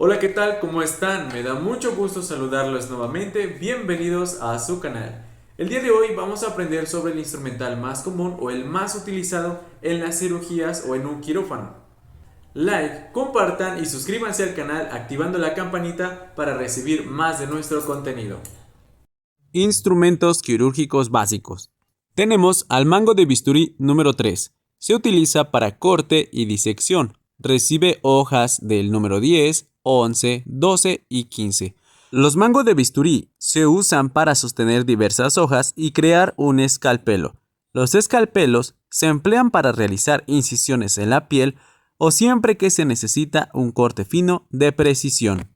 Hola, ¿qué tal? ¿Cómo están? Me da mucho gusto saludarlos nuevamente. Bienvenidos a su canal. El día de hoy vamos a aprender sobre el instrumental más común o el más utilizado en las cirugías o en un quirófano. Like, compartan y suscríbanse al canal activando la campanita para recibir más de nuestro contenido. Instrumentos quirúrgicos básicos. Tenemos al mango de bisturí número 3. Se utiliza para corte y disección. Recibe hojas del número 10, 11, 12 y 15. Los mangos de bisturí se usan para sostener diversas hojas y crear un escalpelo. Los escalpelos se emplean para realizar incisiones en la piel o siempre que se necesita un corte fino de precisión.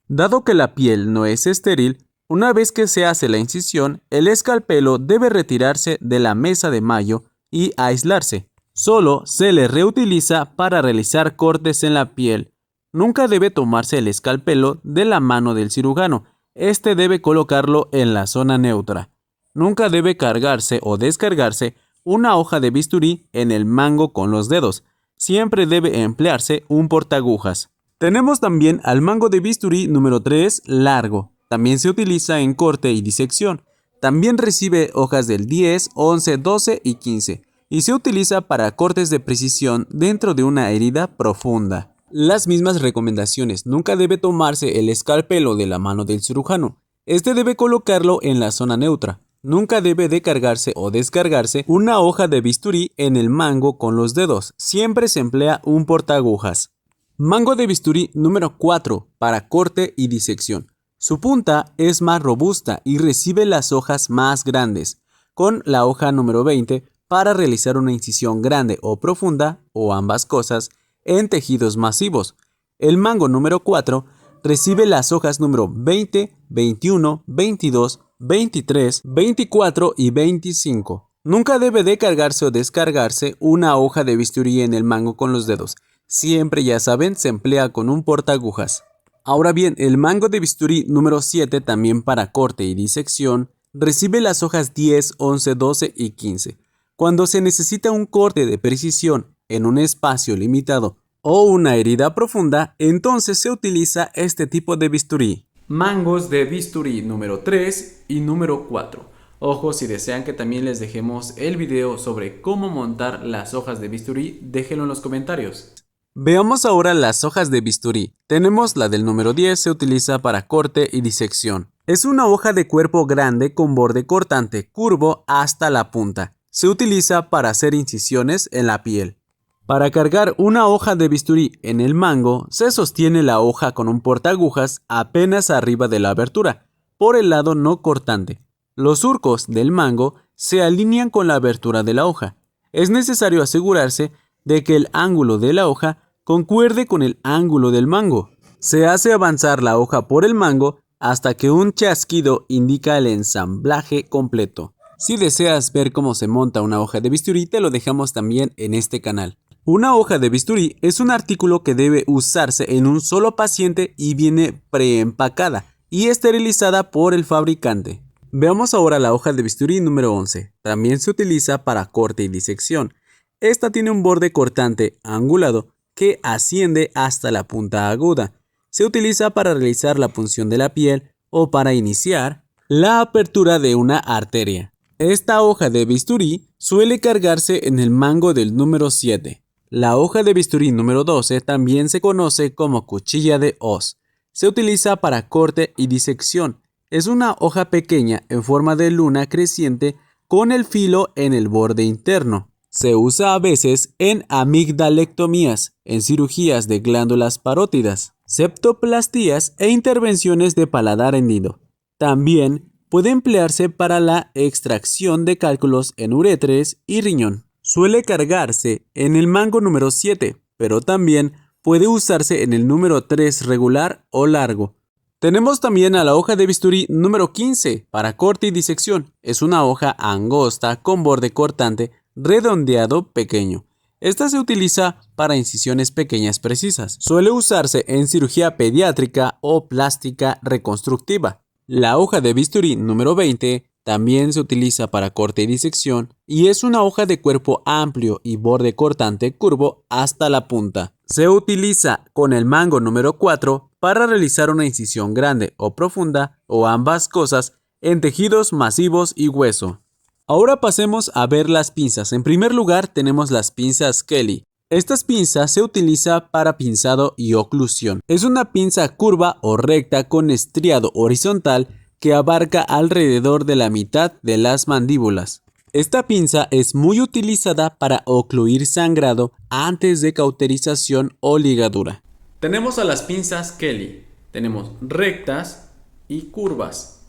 Dado que la piel no es estéril, una vez que se hace la incisión, el escalpelo debe retirarse de la mesa de mallo y aislarse. Solo se le reutiliza para realizar cortes en la piel. Nunca debe tomarse el escalpelo de la mano del cirujano. Este debe colocarlo en la zona neutra. Nunca debe cargarse o descargarse una hoja de bisturí en el mango con los dedos. Siempre debe emplearse un portaagujas. Tenemos también al mango de bisturí número 3 largo. También se utiliza en corte y disección. También recibe hojas del 10, 11, 12 y 15 y se utiliza para cortes de precisión dentro de una herida profunda. Las mismas recomendaciones: nunca debe tomarse el escalpelo de la mano del cirujano. Este debe colocarlo en la zona neutra. Nunca debe de cargarse o descargarse una hoja de bisturí en el mango con los dedos. Siempre se emplea un portaagujas. Mango de bisturí número 4 para corte y disección. Su punta es más robusta y recibe las hojas más grandes, con la hoja número 20 para realizar una incisión grande o profunda, o ambas cosas, en tejidos masivos. El mango número 4 recibe las hojas número 20, 21, 22, 23, 24 y 25. Nunca debe de cargarse o descargarse una hoja de bisturí en el mango con los dedos. Siempre, ya saben, se emplea con un portaagujas. Ahora bien, el mango de bisturí número 7, también para corte y disección, recibe las hojas 10, 11, 12 y 15. Cuando se necesita un corte de precisión en un espacio limitado o una herida profunda, entonces se utiliza este tipo de bisturí. Mangos de bisturí número 3 y número 4. Ojo, si desean que también les dejemos el video sobre cómo montar las hojas de bisturí, déjenlo en los comentarios. Veamos ahora las hojas de bisturí. Tenemos la del número 10, se utiliza para corte y disección. Es una hoja de cuerpo grande con borde cortante, curvo hasta la punta. Se utiliza para hacer incisiones en la piel. Para cargar una hoja de bisturí en el mango, se sostiene la hoja con un portaagujas apenas arriba de la abertura, por el lado no cortante. Los surcos del mango se alinean con la abertura de la hoja. Es necesario asegurarse de que el ángulo de la hoja concuerde con el ángulo del mango. Se hace avanzar la hoja por el mango hasta que un chasquido indica el ensamblaje completo. Si deseas ver cómo se monta una hoja de bisturí, te lo dejamos también en este canal. Una hoja de bisturí es un artículo que debe usarse en un solo paciente y viene preempacada y esterilizada por el fabricante. Veamos ahora la hoja de bisturí número 11. También se utiliza para corte y disección. Esta tiene un borde cortante angulado que asciende hasta la punta aguda. Se utiliza para realizar la punción de la piel o para iniciar la apertura de una arteria. Esta hoja de bisturí suele cargarse en el mango del número 7. La hoja de bisturí número 12 también se conoce como cuchilla de hoz. Se utiliza para corte y disección. Es una hoja pequeña en forma de luna creciente con el filo en el borde interno. Se usa a veces en amigdalectomías, en cirugías de glándulas parótidas, septoplastías e intervenciones de paladar hendido. También puede emplearse para la extracción de cálculos en uretres y riñón. Suele cargarse en el mango número 7, pero también puede usarse en el número 3 regular o largo. Tenemos también a la hoja de bisturí número 15 para corte y disección. Es una hoja angosta con borde cortante redondeado pequeño. Esta se utiliza para incisiones pequeñas precisas. Suele usarse en cirugía pediátrica o plástica reconstructiva. La hoja de bisturí número 20 también se utiliza para corte y disección y es una hoja de cuerpo amplio y borde cortante curvo hasta la punta. Se utiliza con el mango número 4 para realizar una incisión grande o profunda o ambas cosas en tejidos masivos y hueso. Ahora pasemos a ver las pinzas. En primer lugar tenemos las pinzas Kelly. Estas pinzas se utilizan para pinzado y oclusión. Es una pinza curva o recta con estriado horizontal que abarca alrededor de la mitad de las mandíbulas. Esta pinza es muy utilizada para ocluir sangrado antes de cauterización o ligadura. Tenemos a las pinzas Kelly. Tenemos rectas y curvas.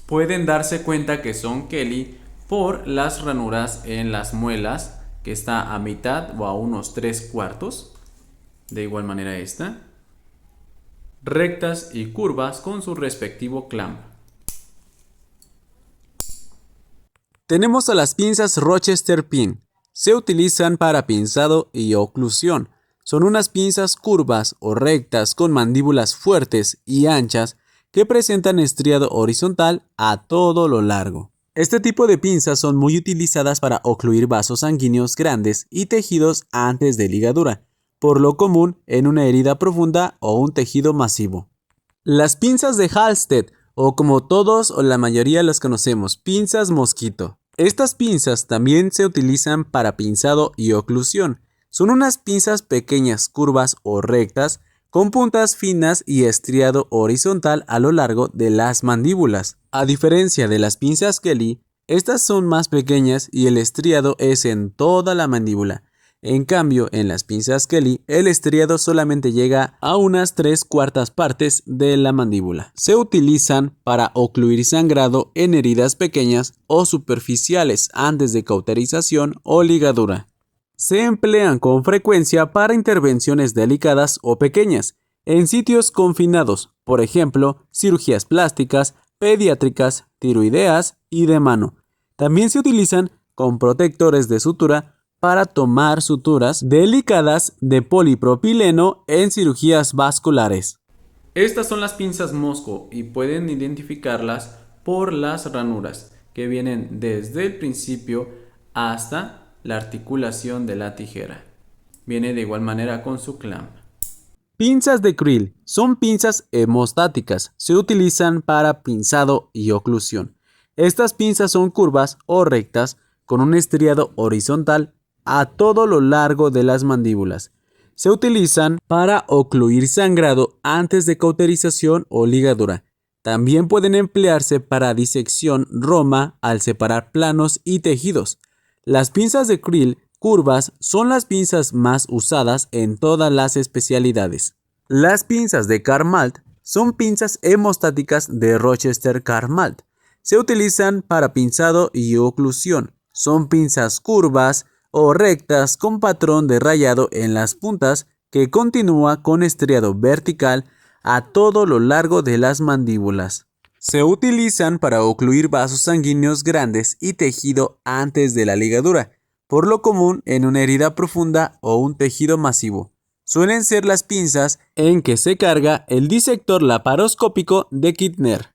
Pueden darse cuenta que son Kelly por las ranuras en las muelas, que está a mitad o a unos 3/4. De igual manera esta. Rectas y curvas con su respectivo clamp. Tenemos a las pinzas Rochester Pin. Se utilizan para pinzado y oclusión. Son unas pinzas curvas o rectas con mandíbulas fuertes y anchas que presentan estriado horizontal a todo lo largo. Este tipo de pinzas son muy utilizadas para ocluir vasos sanguíneos grandes y tejidos antes de ligadura, por lo común en una herida profunda o un tejido masivo. Las pinzas de Halsted, o como todos o la mayoría las conocemos, pinzas mosquito. Estas pinzas también se utilizan para pinzado y oclusión. Son unas pinzas pequeñas, curvas o rectas, con puntas finas y estriado horizontal a lo largo de las mandíbulas. A diferencia de las pinzas Kelly, estas son más pequeñas y el estriado es en toda la mandíbula. En cambio, en las pinzas Kelly, el estriado solamente llega a unas 3/4 partes de la mandíbula. Se utilizan para ocluir sangrado en heridas pequeñas o superficiales antes de cauterización o ligadura. Se emplean con frecuencia para intervenciones delicadas o pequeñas, en sitios confinados, por ejemplo, cirugías plásticas, pediátricas, tiroideas y de mano. También se utilizan con protectores de sutura para tomar suturas delicadas de polipropileno en cirugías vasculares. Estas son las pinzas Mosco y pueden identificarlas por las ranuras que vienen desde el principio hasta la articulación de la tijera. Viene de igual manera con su clamp. Pinzas de Creel son pinzas hemostáticas. Se utilizan para pinzado y oclusión. Estas pinzas son curvas o rectas con un estriado horizontal a todo lo largo de las mandíbulas. Se utilizan para ocluir sangrado antes de cauterización o ligadura. También pueden emplearse para disección roma al separar planos y tejidos. Las pinzas de Creel curvas son las pinzas más usadas en todas las especialidades. Las pinzas de Carmalt son pinzas hemostáticas de Rochester Carmalt. Se utilizan para pinzado y oclusión. Son pinzas curvas o rectas con patrón de rayado en las puntas que continúa con estriado vertical a todo lo largo de las mandíbulas. Se utilizan para ocluir vasos sanguíneos grandes y tejido antes de la ligadura, por lo común en una herida profunda o un tejido masivo. Suelen ser las pinzas en que se carga el disector laparoscópico de Kittner.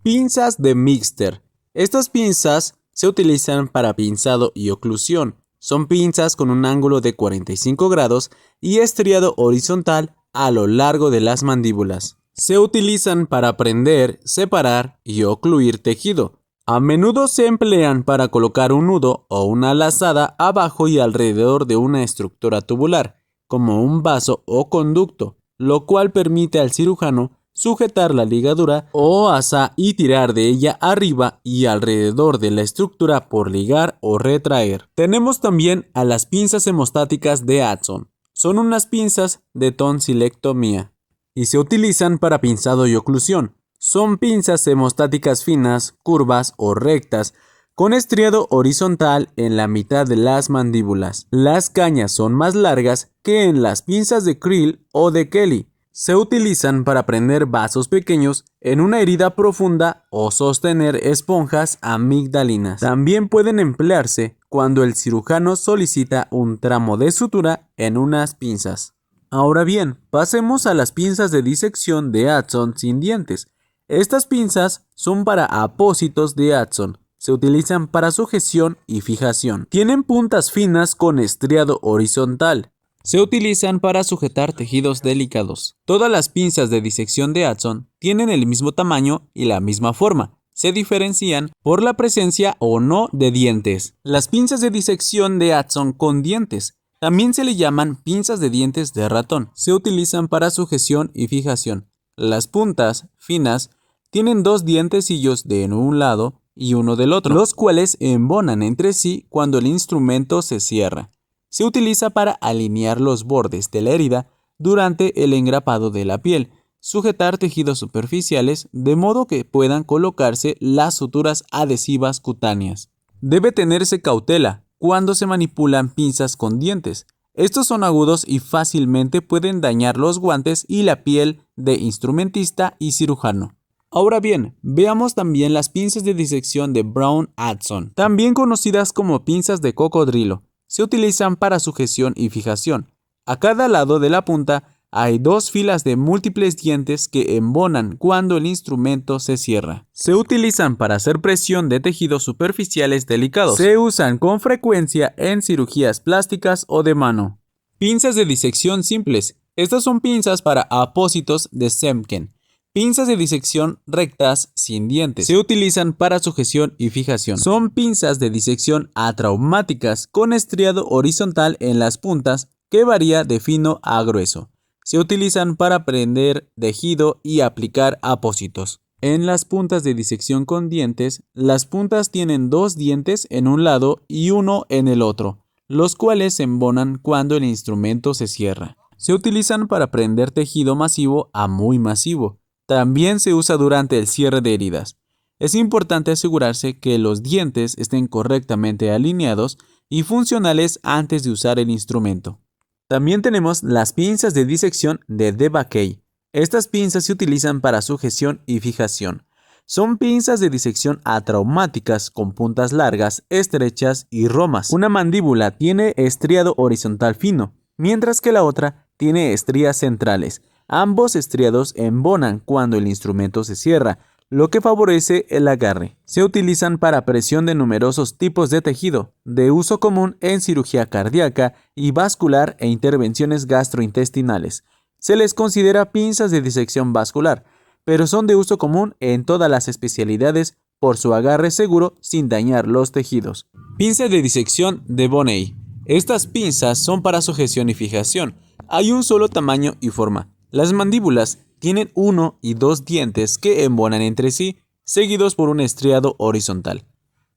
Pinzas de Mixter. Estas pinzas se utilizan para pinzado y oclusión. Son pinzas con un ángulo de 45 grados y estriado horizontal a lo largo de las mandíbulas. Se utilizan para prender, separar y ocluir tejido. A menudo se emplean para colocar un nudo o una lazada abajo y alrededor de una estructura tubular, como un vaso o conducto, lo cual permite al cirujano sujetar la ligadura o asa y tirar de ella arriba y alrededor de la estructura por ligar o retraer. Tenemos también a las pinzas hemostáticas de Adson. Son unas pinzas de tonsilectomía y se utilizan para pinzado y oclusión. Son pinzas hemostáticas finas, curvas o rectas, con estriado horizontal en la mitad de las mandíbulas. Las cañas son más largas que en las pinzas de Creel o de Kelly. Se utilizan para prender vasos pequeños en una herida profunda o sostener esponjas amigdalinas. También pueden emplearse cuando el cirujano solicita un tramo de sutura en unas pinzas. Ahora bien, pasemos a las pinzas de disección de Adson sin dientes. Estas pinzas son para apósitos de Adson. Se utilizan para sujeción y fijación. Tienen puntas finas con estriado horizontal. Se utilizan para sujetar tejidos delicados. Todas las pinzas de disección de Addison tienen el mismo tamaño y la misma forma. Se diferencian por la presencia o no de dientes. Las pinzas de disección de Addison con dientes también se le llaman pinzas de dientes de ratón. Se utilizan para sujeción y fijación. Las puntas finas tienen dos dientecillos de un lado y uno del otro, los cuales embonan entre sí cuando el instrumento se cierra. Se utiliza para alinear los bordes de la herida durante el engrapado de la piel, sujetar tejidos superficiales de modo que puedan colocarse las suturas adhesivas cutáneas. Debe tenerse cautela cuando se manipulan pinzas con dientes. Estos son agudos y fácilmente pueden dañar los guantes y la piel de instrumentista y cirujano. Ahora bien, veamos también las pinzas de disección de Brown-Addison, también conocidas como pinzas de cocodrilo. Se utilizan para sujeción y fijación. A cada lado de la punta hay dos filas de múltiples dientes que embonan cuando el instrumento se cierra. Se utilizan para hacer presión de tejidos superficiales delicados. Se usan con frecuencia en cirugías plásticas o de mano. Pinzas de disección simples. Estas son pinzas para apósitos de Semken. Pinzas de disección rectas sin dientes. Se utilizan para sujeción y fijación. Son pinzas de disección atraumáticas con estriado horizontal en las puntas que varía de fino a grueso. Se utilizan para prender tejido y aplicar apósitos. En las puntas de disección con dientes, las puntas tienen dos dientes en un lado y uno en el otro, los cuales se embonan cuando el instrumento se cierra. Se utilizan para prender tejido masivo a muy masivo. También se usa durante el cierre de heridas. Es importante asegurarse que los dientes estén correctamente alineados y funcionales antes de usar el instrumento. También tenemos las pinzas de disección de DeBakey. Estas pinzas se utilizan para sujeción y fijación. Son pinzas de disección atraumáticas con puntas largas, estrechas y romas. Una mandíbula tiene estriado horizontal fino, mientras que la otra tiene estrías centrales. Ambos estriados embonan cuando el instrumento se cierra, lo que favorece el agarre. Se utilizan para presión de numerosos tipos de tejido, de uso común en cirugía cardíaca y vascular e intervenciones gastrointestinales. Se les considera pinzas de disección vascular, pero son de uso común en todas las especialidades por su agarre seguro sin dañar los tejidos. Pinza de disección de Bonney. Estas pinzas son para sujeción y fijación. Hay un solo tamaño y forma. Las mandíbulas tienen uno y dos dientes que embonan entre sí, seguidos por un estriado horizontal.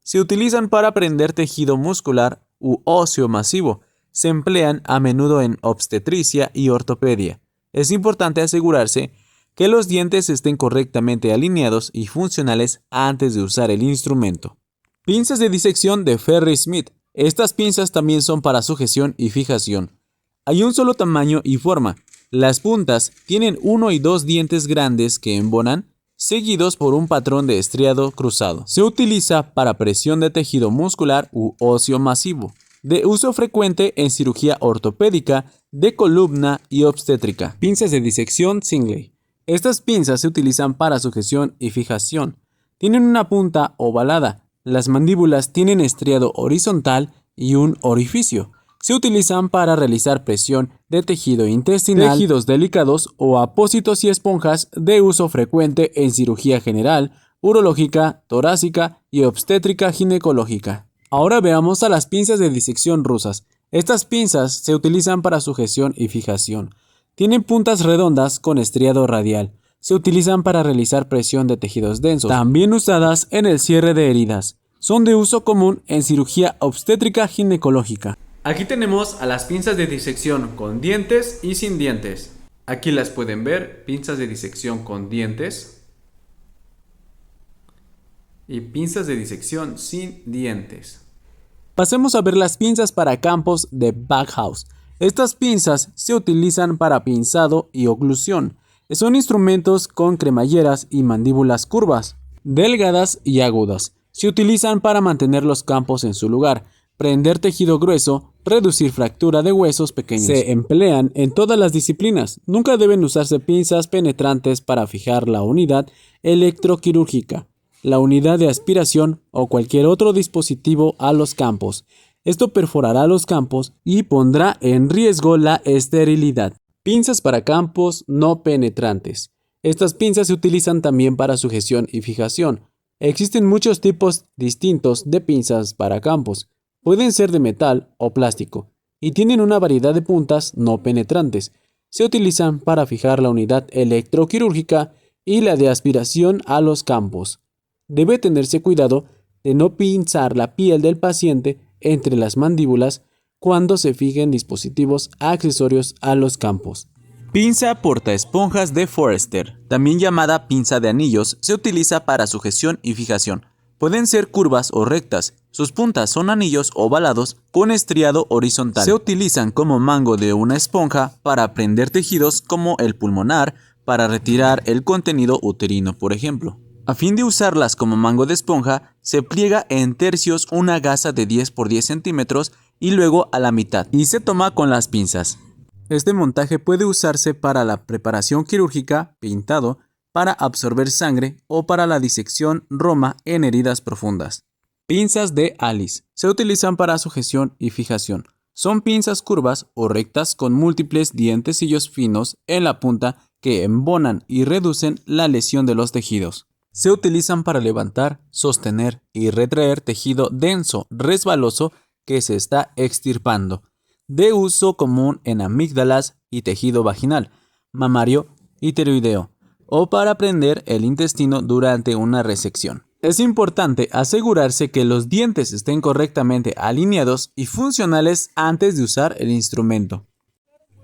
Se utilizan para prender tejido muscular u óseo masivo. Se emplean a menudo en obstetricia y ortopedia. Es importante asegurarse que los dientes estén correctamente alineados y funcionales antes de usar el instrumento. Pinzas de disección de Ferry Smith. Estas pinzas también son para sujeción y fijación. Hay un solo tamaño y forma. Las puntas tienen uno y dos dientes grandes que embonan, seguidos por un patrón de estriado cruzado. Se utiliza para presión de tejido muscular u óseo masivo, de uso frecuente en cirugía ortopédica, de columna y obstétrica. Pinzas de disección Singley. Estas pinzas se utilizan para sujeción y fijación. Tienen una punta ovalada. Las mandíbulas tienen estriado horizontal y un orificio. Se utilizan para realizar presión de tejido intestinal, tejidos delicados o apósitos y esponjas, de uso frecuente en cirugía general, urológica, torácica y obstétrica ginecológica. Ahora veamos a las pinzas de disección rusas. Estas pinzas se utilizan para sujeción y fijación. Tienen puntas redondas con estriado radial. Se utilizan para realizar presión de tejidos densos, también usadas en el cierre de heridas. Son de uso común en cirugía obstétrica ginecológica. Aquí tenemos a las pinzas de disección con dientes y sin dientes. Aquí las pueden ver, pinzas de disección con dientes y pinzas de disección sin dientes. Pasemos a ver las pinzas para campos de Backhouse. Estas pinzas se utilizan para pinzado y oclusión. Son instrumentos con cremalleras y mandíbulas curvas, delgadas y agudas. Se utilizan para mantener los campos en su lugar, prender tejido grueso, reducir fractura de huesos pequeños. Se emplean en todas las disciplinas. Nunca deben usarse pinzas penetrantes para fijar la unidad electroquirúrgica, la unidad de aspiración o cualquier otro dispositivo a los campos. Esto perforará los campos y pondrá en riesgo la esterilidad. Pinzas para campos no penetrantes. Estas pinzas se utilizan también para sujeción y fijación. Existen muchos tipos distintos de pinzas para campos. Pueden ser de metal o plástico y tienen una variedad de puntas no penetrantes. Se utilizan para fijar la unidad electroquirúrgica y la de aspiración a los campos. Debe tenerse cuidado de no pinzar la piel del paciente entre las mandíbulas cuando se fijen dispositivos accesorios a los campos. Pinza portaesponjas de Forester, también llamada pinza de anillos, se utiliza para sujeción y fijación. Pueden ser curvas o rectas. Sus puntas son anillos ovalados con estriado horizontal. Se utilizan como mango de una esponja para prender tejidos como el pulmonar, para retirar el contenido uterino, por ejemplo. A fin de usarlas como mango de esponja, se pliega en tercios una gasa de 10 por 10 centímetros y luego a la mitad, y se toma con las pinzas. Este montaje puede usarse para la preparación quirúrgica, pintado, para absorber sangre o para la disección roma en heridas profundas. Pinzas de Alice. Se utilizan para sujeción y fijación. Son pinzas curvas o rectas con múltiples dientecillos finos en la punta que embonan y reducen la lesión de los tejidos. Se utilizan para levantar, sostener y retraer tejido denso, resbaloso que se está extirpando. De uso común en amígdalas y tejido vaginal, mamario y tiroideo, o para prender el intestino durante una resección. Es importante asegurarse que los dientes estén correctamente alineados y funcionales antes de usar el instrumento.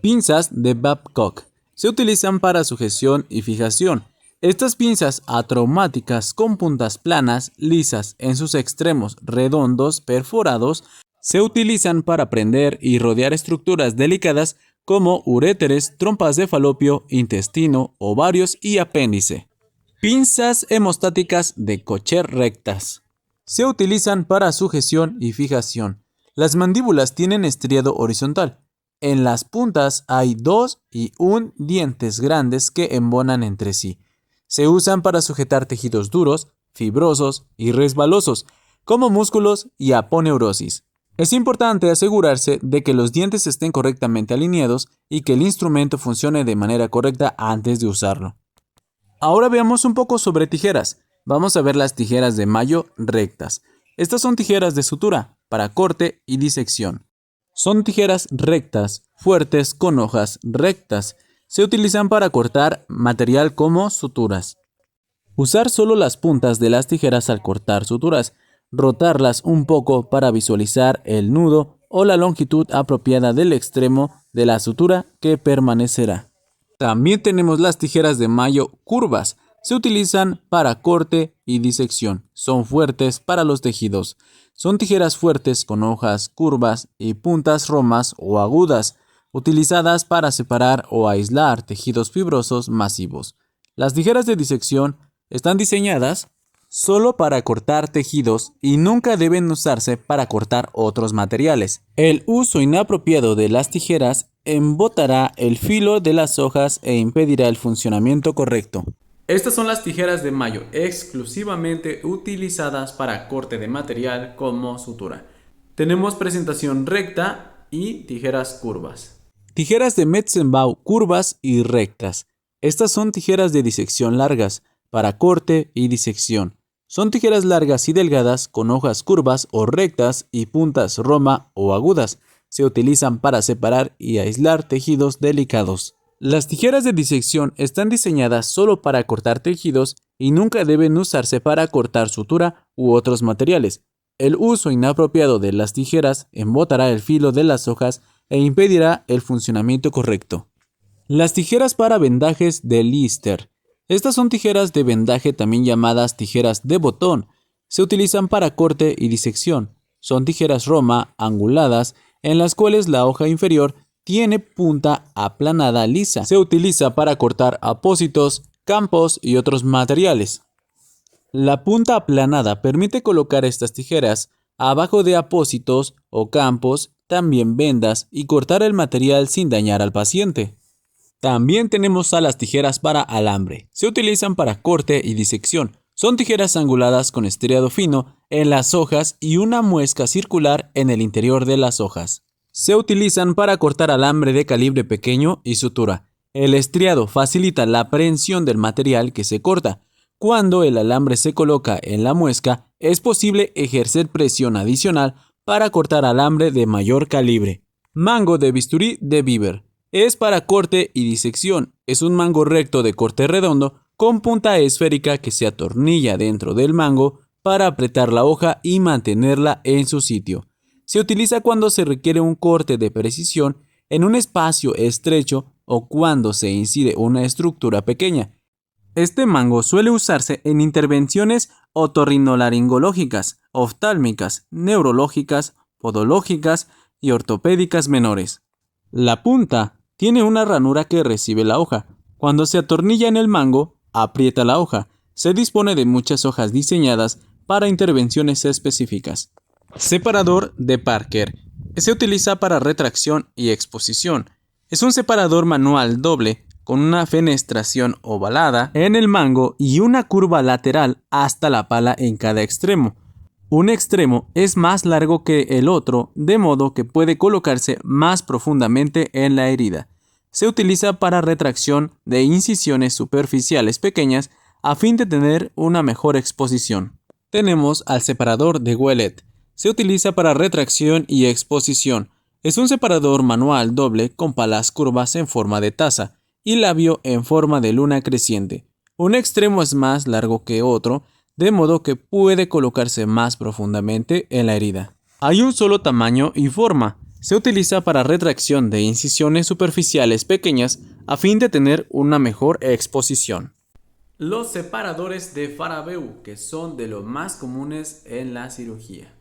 Pinzas de Babcock. Se utilizan para sujeción y fijación. Estas pinzas atraumáticas con puntas planas, lisas en sus extremos redondos perforados, se utilizan para prender y rodear estructuras delicadas como uréteres, trompas de falopio, intestino, ovarios y apéndice. Pinzas hemostáticas de Kocher rectas. Se utilizan para sujeción y fijación. Las mandíbulas tienen estriado horizontal. En las puntas hay 2 y 1 dientes grandes que embonan entre sí. Se usan para sujetar tejidos duros, fibrosos y resbalosos, como músculos y aponeurosis. Es importante asegurarse de que los dientes estén correctamente alineados y que el instrumento funcione de manera correcta antes de usarlo. Ahora veamos un poco sobre tijeras. Vamos a ver las tijeras de Mayo rectas. Estas son tijeras de sutura para corte y disección. Son tijeras rectas, fuertes, con hojas rectas. Se utilizan para cortar material como suturas. Usar solo las puntas de las tijeras al cortar suturas. Rotarlas un poco para visualizar el nudo o la longitud apropiada del extremo de la sutura que permanecerá. También tenemos las tijeras de Mayo curvas. Se utilizan para corte y disección. Son fuertes para los tejidos. Son tijeras fuertes con hojas curvas y puntas romas o agudas, utilizadas para separar o aislar tejidos fibrosos masivos. Las tijeras de disección están diseñadas solo para cortar tejidos y nunca deben usarse para cortar otros materiales. El uso inapropiado de las tijeras embotará el filo de las hojas e impedirá el funcionamiento correcto. Estas son las tijeras de Mayo, exclusivamente utilizadas para corte de material como sutura. Tenemos presentación recta y tijeras curvas. Tijeras de Metzenbau curvas y rectas. Estas son tijeras de disección largas, para corte y disección. Son tijeras largas y delgadas con hojas curvas o rectas y puntas roma o agudas. Se utilizan para separar y aislar tejidos delicados. Las tijeras de disección están diseñadas solo para cortar tejidos y nunca deben usarse para cortar sutura u otros materiales. El uso inapropiado de las tijeras embotará el filo de las hojas e impedirá el funcionamiento correcto. Las tijeras para vendajes de Lister. Estas son tijeras de vendaje también llamadas tijeras de botón. Se utilizan para corte y disección. Son tijeras Roma anguladas en las cuales la hoja inferior tiene punta aplanada lisa. Se utiliza para cortar apósitos, campos y otros materiales. La punta aplanada permite colocar estas tijeras abajo de apósitos o campos, también vendas, y cortar el material sin dañar al paciente. También tenemos a las tijeras para alambre. Se utilizan para corte y disección. Son tijeras anguladas con estriado fino en las hojas y una muesca circular en el interior de las hojas. Se utilizan para cortar alambre de calibre pequeño y sutura. El estriado facilita la aprehensión del material que se corta. Cuando el alambre se coloca en la muesca, es posible ejercer presión adicional para cortar alambre de mayor calibre. Mango de bisturí de Beaver. Es para corte y disección. Es un mango recto de corte redondo con punta esférica que se atornilla dentro del mango para apretar la hoja y mantenerla en su sitio. Se utiliza cuando se requiere un corte de precisión en un espacio estrecho o cuando se incide una estructura pequeña. Este mango suele usarse en intervenciones otorrinolaringológicas, oftálmicas, neurológicas, podológicas y ortopédicas menores. La punta tiene una ranura que recibe la hoja. Cuando se atornilla en el mango, aprieta la hoja. Se dispone de muchas hojas diseñadas para intervenciones específicas. Separador de Parker. Se utiliza para retracción y exposición. Es un separador manual doble con una fenestración ovalada en el mango y una curva lateral hasta la pala en cada extremo. Un extremo es más largo que el otro, de modo que puede colocarse más profundamente en la herida. Se utiliza para retracción de incisiones superficiales pequeñas a fin de tener una mejor exposición. Tenemos al separador de Ouellet. Se utiliza para retracción y exposición. Es un separador manual doble con palas curvas en forma de taza y labio en forma de luna creciente. Un extremo es más largo que otro, de modo que puede colocarse más profundamente en la herida. Hay un solo tamaño y forma. Se utiliza para retracción de incisiones superficiales pequeñas a fin de tener una mejor exposición. Los separadores de Farabeu, que son de los más comunes en la cirugía.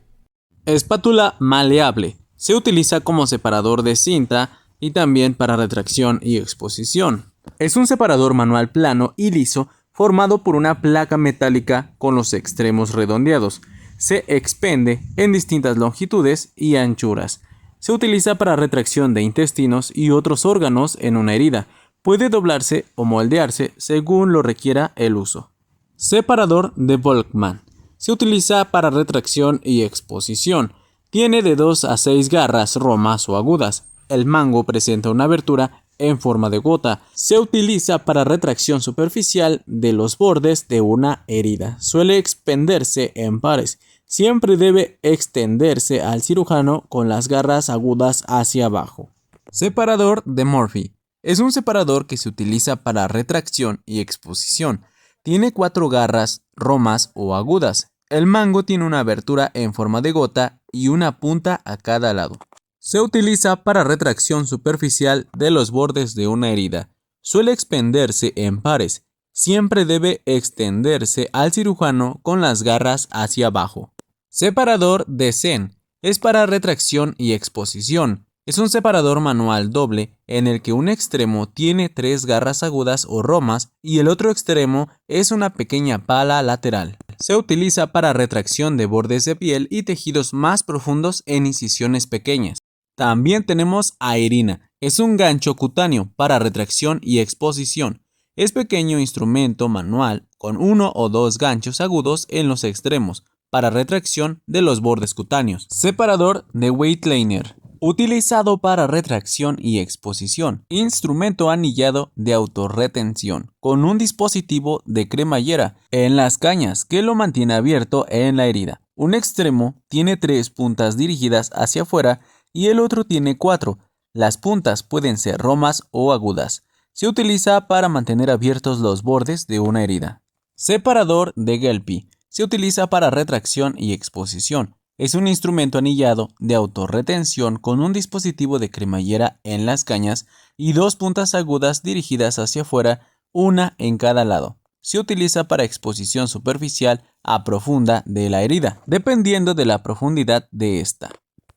Espátula maleable. Se utiliza como separador de cinta y también para retracción y exposición. Es un separador manual plano y liso formado por una placa metálica con los extremos redondeados. Se expende en distintas longitudes y anchuras. Se utiliza para retracción de intestinos y otros órganos en una herida. Puede doblarse o moldearse según lo requiera el uso. Separador de Volkmann. Se utiliza para retracción y exposición. Tiene de 2 a 6 garras romas o agudas. El mango presenta una abertura en forma de gota. Se utiliza para retracción superficial de los bordes de una herida. Suele expenderse en pares. Siempre debe extenderse al cirujano con las garras agudas hacia abajo. Separador de Murphy. Es un separador que se utiliza para retracción y exposición. Tiene 4 garras romas o agudas. El mango tiene una abertura en forma de gota y una punta a cada lado. Se utiliza para retracción superficial de los bordes de una herida. Suele expenderse en pares. Siempre debe extenderse al cirujano con las garras hacia abajo. Separador de Zen. Es para retracción y exposición. Es un separador manual doble en el que un extremo tiene 3 garras agudas o romas y el otro extremo es una pequeña pala lateral. Se utiliza para retracción de bordes de piel y tejidos más profundos en incisiones pequeñas. También tenemos a Irina. Es un gancho cutáneo para retracción y exposición. Es pequeño instrumento manual con 1 o 2 ganchos agudos en los extremos para retracción de los bordes cutáneos. Separador de Weightliner. Utilizado para retracción y exposición. Instrumento anillado de autorretención con un dispositivo de cremallera en las cañas que lo mantiene abierto en la herida. Un extremo tiene 3 puntas dirigidas hacia afuera y el otro tiene 4. Las puntas pueden ser romas o agudas. Se utiliza para mantener abiertos los bordes de una herida. Separador de Gelpi. Se utiliza para retracción y exposición. Es un instrumento anillado de autorretención con un dispositivo de cremallera en las cañas y 2 puntas agudas dirigidas hacia afuera, una en cada lado. Se utiliza para exposición superficial a profunda de la herida, dependiendo de la profundidad de esta.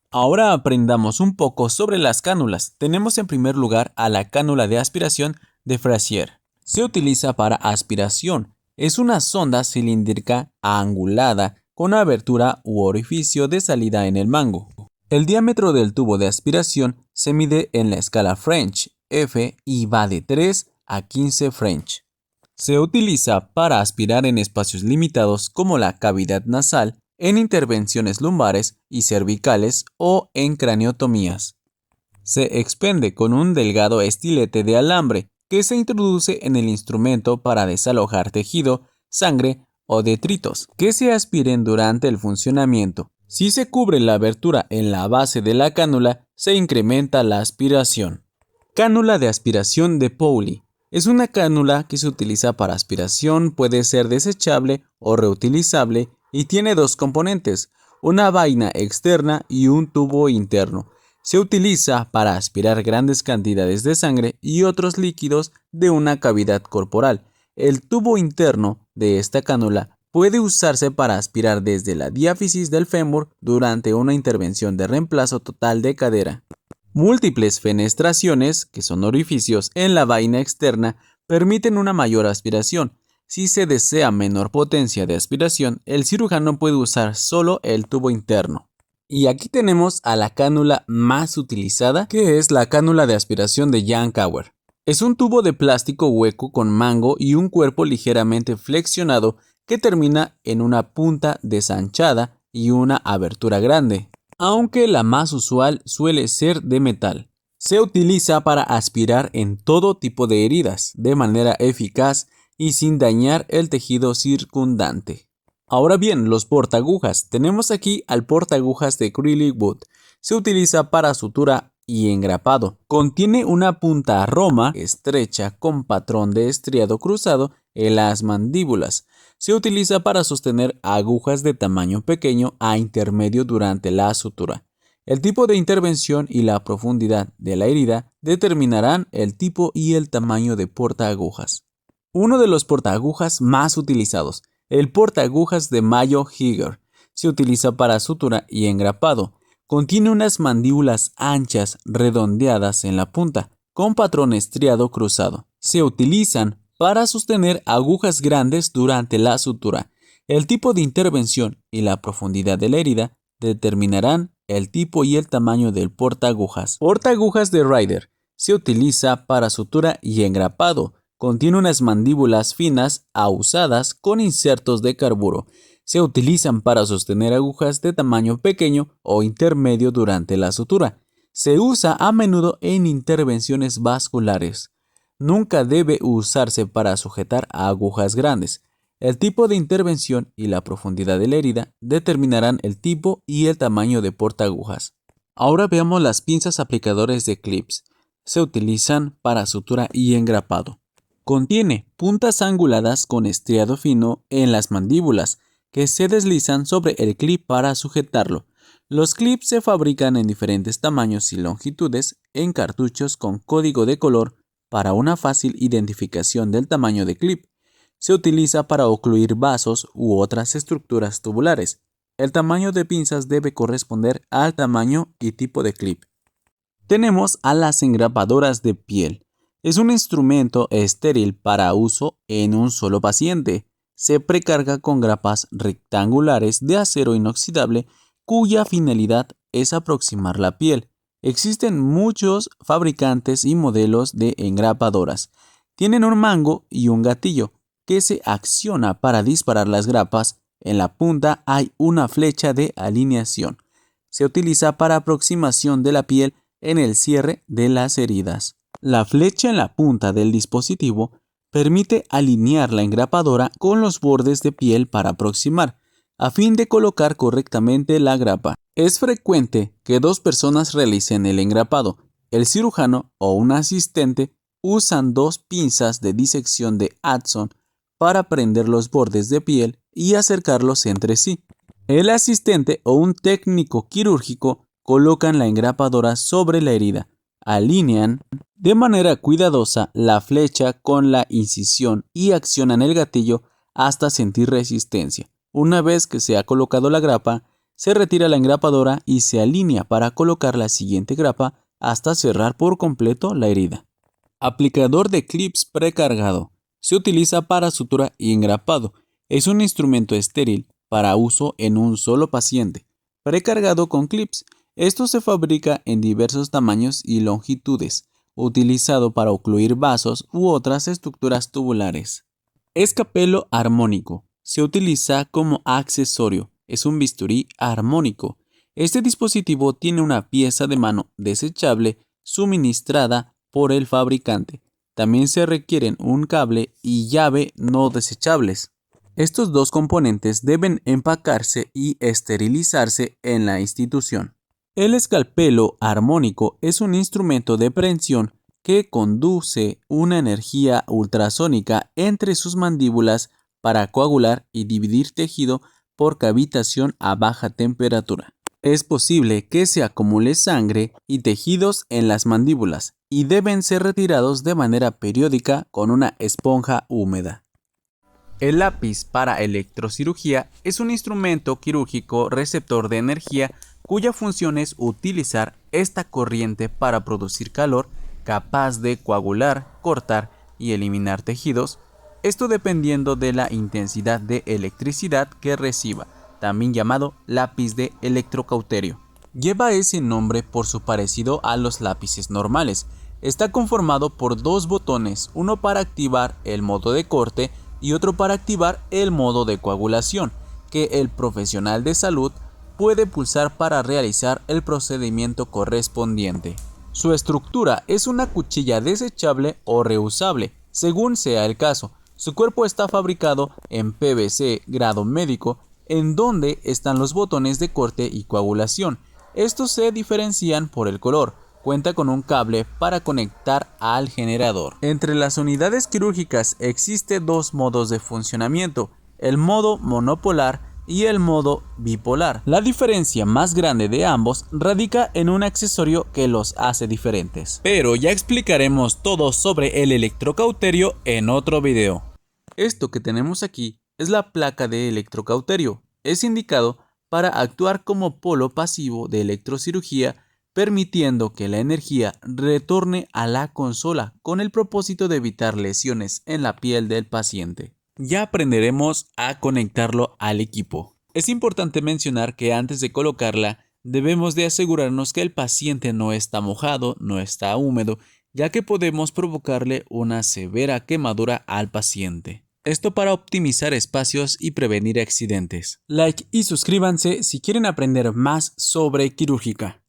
Ahora aprendamos un poco sobre las cánulas. Tenemos en primer lugar a la cánula de aspiración de Frazier. Se utiliza para aspiración. Es una sonda cilíndrica angulada con abertura u orificio de salida en el mango. El diámetro del tubo de aspiración se mide en la escala French, F, y va de 3 a 15 French. Se utiliza para aspirar en espacios limitados como la cavidad nasal, en intervenciones lumbares y cervicales o en craniotomías. Se expende con un delgado estilete de alambre que se introduce en el instrumento para desalojar tejido, sangre o detritos que se aspiren durante el funcionamiento. Si se cubre la abertura en la base de la cánula, se incrementa la aspiración. Cánula de aspiración de Pauli. Es una cánula que se utiliza para aspiración, puede ser desechable o reutilizable y tiene dos componentes, una vaina externa y un tubo interno. Se utiliza para aspirar grandes cantidades de sangre y otros líquidos de una cavidad corporal. El tubo interno de esta cánula puede usarse para aspirar desde la diáfisis del fémur durante una intervención de reemplazo total de cadera. Múltiples fenestraciones, que son orificios en la vaina externa, permiten una mayor aspiración. Si se desea menor potencia de aspiración, el cirujano puede usar solo el tubo interno. Y aquí tenemos a la cánula más utilizada, que es la cánula de aspiración de Yankauer. Es un tubo de plástico hueco con mango y un cuerpo ligeramente flexionado que termina en una punta desanchada y una abertura grande, aunque la más usual suele ser de metal. Se utiliza para aspirar en todo tipo de heridas, de manera eficaz y sin dañar el tejido circundante. Ahora bien, los portaagujas. Tenemos aquí al portaagujas de acrylic wood. Se utiliza para sutura y engrapado. Contiene una punta roma estrecha con patrón de estriado cruzado en las mandíbulas. Se utiliza para sostener agujas de tamaño pequeño a intermedio durante la sutura. El tipo de intervención y la profundidad de la herida determinarán el tipo y el tamaño de portaagujas. Uno de los portaagujas más utilizados, el portaagujas de Mayo-Hilger, se utiliza para sutura y engrapado. Contiene unas mandíbulas anchas redondeadas en la punta, con patrón estriado cruzado. Se utilizan para sostener agujas grandes durante la sutura. El tipo de intervención y la profundidad de la herida determinarán el tipo y el tamaño del portaagujas. Portaagujas de Ryder. Se utiliza para sutura y engrapado. Contiene unas mandíbulas finas ahusadas con insertos de carburo. Se utilizan para sostener agujas de tamaño pequeño o intermedio durante la sutura. Se usa a menudo en intervenciones vasculares. Nunca debe usarse para sujetar a agujas grandes. El tipo de intervención y la profundidad de la herida determinarán el tipo y el tamaño de portaagujas. Ahora veamos las pinzas aplicadores de clips. Se utilizan para sutura y engrapado. Contiene puntas anguladas con estriado fino en las mandíbulas que se deslizan sobre el clip para sujetarlo. Los clips se fabrican en diferentes tamaños y longitudes en cartuchos con código de color para una fácil identificación del tamaño de clip. Se utiliza para ocluir vasos u otras estructuras tubulares. El tamaño de pinzas debe corresponder al tamaño y tipo de clip. Tenemos a las engrapadoras de piel. Es un instrumento estéril para uso en un solo paciente. Se precarga con grapas rectangulares de acero inoxidable cuya finalidad es aproximar la piel. Existen muchos fabricantes y modelos de engrapadoras. Tienen un mango y un gatillo que se acciona para disparar las grapas. En la punta hay una flecha de alineación. Se utiliza para aproximación de la piel en el cierre de las heridas. La flecha en la punta del dispositivo permite alinear la engrapadora con los bordes de piel para aproximar, a fin de colocar correctamente la grapa. Es frecuente que dos personas realicen el engrapado. El cirujano o un asistente usan dos pinzas de disección de Adson para prender los bordes de piel y acercarlos entre sí. El asistente o un técnico quirúrgico colocan la engrapadora sobre la herida, alinean de manera cuidadosa la flecha con la incisión y accionan el gatillo hasta sentir resistencia. Una vez que se ha colocado la grapa, se retira la engrapadora y se alinea para colocar la siguiente grapa hasta cerrar por completo la herida. Aplicador de clips precargado. Se utiliza para sutura y engrapado. Es un instrumento estéril para uso en un solo paciente, precargado con clips. Esto se fabrica en diversos tamaños y longitudes, utilizado para ocluir vasos u otras estructuras tubulares. Escapelo armónico. Se utiliza como accesorio. Es un bisturí armónico. Este dispositivo tiene una pieza de mano desechable suministrada por el fabricante. También se requieren un cable y llave no desechables. Estos dos componentes deben empacarse y esterilizarse en la institución. El escalpelo armónico es un instrumento de prensión que conduce una energía ultrasónica entre sus mandíbulas para coagular y dividir tejido por cavitación a baja temperatura. Es posible que se acumule sangre y tejidos en las mandíbulas y deben ser retirados de manera periódica con una esponja húmeda. El lápiz para electrocirugía es un instrumento quirúrgico receptor de energía cuya función es utilizar esta corriente para producir calor capaz de coagular, cortar y eliminar tejidos, esto dependiendo de la intensidad de electricidad que reciba, también llamado lápiz de electrocauterio. Lleva ese nombre por su parecido a los lápices normales. Está conformado por dos botones, uno para activar el modo de corte y otro para activar el modo de coagulación, que el profesional de salud puede pulsar para realizar el procedimiento correspondiente. Su estructura es una cuchilla desechable o reusable, según sea el caso. Su cuerpo está fabricado en PVC grado médico, en donde están los botones de corte y coagulación. Estos se diferencian por el color. Cuenta con un cable para conectar al generador. Entre las unidades quirúrgicas existen dos modos de funcionamiento, el modo monopolar y el modo bipolar. La diferencia más grande de ambos radica en un accesorio que los hace diferentes. Pero ya explicaremos todo sobre el electrocauterio en otro video. Esto que tenemos aquí es la placa de electrocauterio. Es indicado para actuar como polo pasivo de electrocirugía, permitiendo que la energía retorne a la consola con el propósito de evitar lesiones en la piel del paciente. Ya aprenderemos a conectarlo al equipo. Es importante mencionar que antes de colocarla debemos de asegurarnos que el paciente no está mojado, no está húmedo, ya que podemos provocarle una severa quemadura al paciente. Esto para optimizar espacios y prevenir accidentes. Like y suscríbanse si quieren aprender más sobre quirúrgica.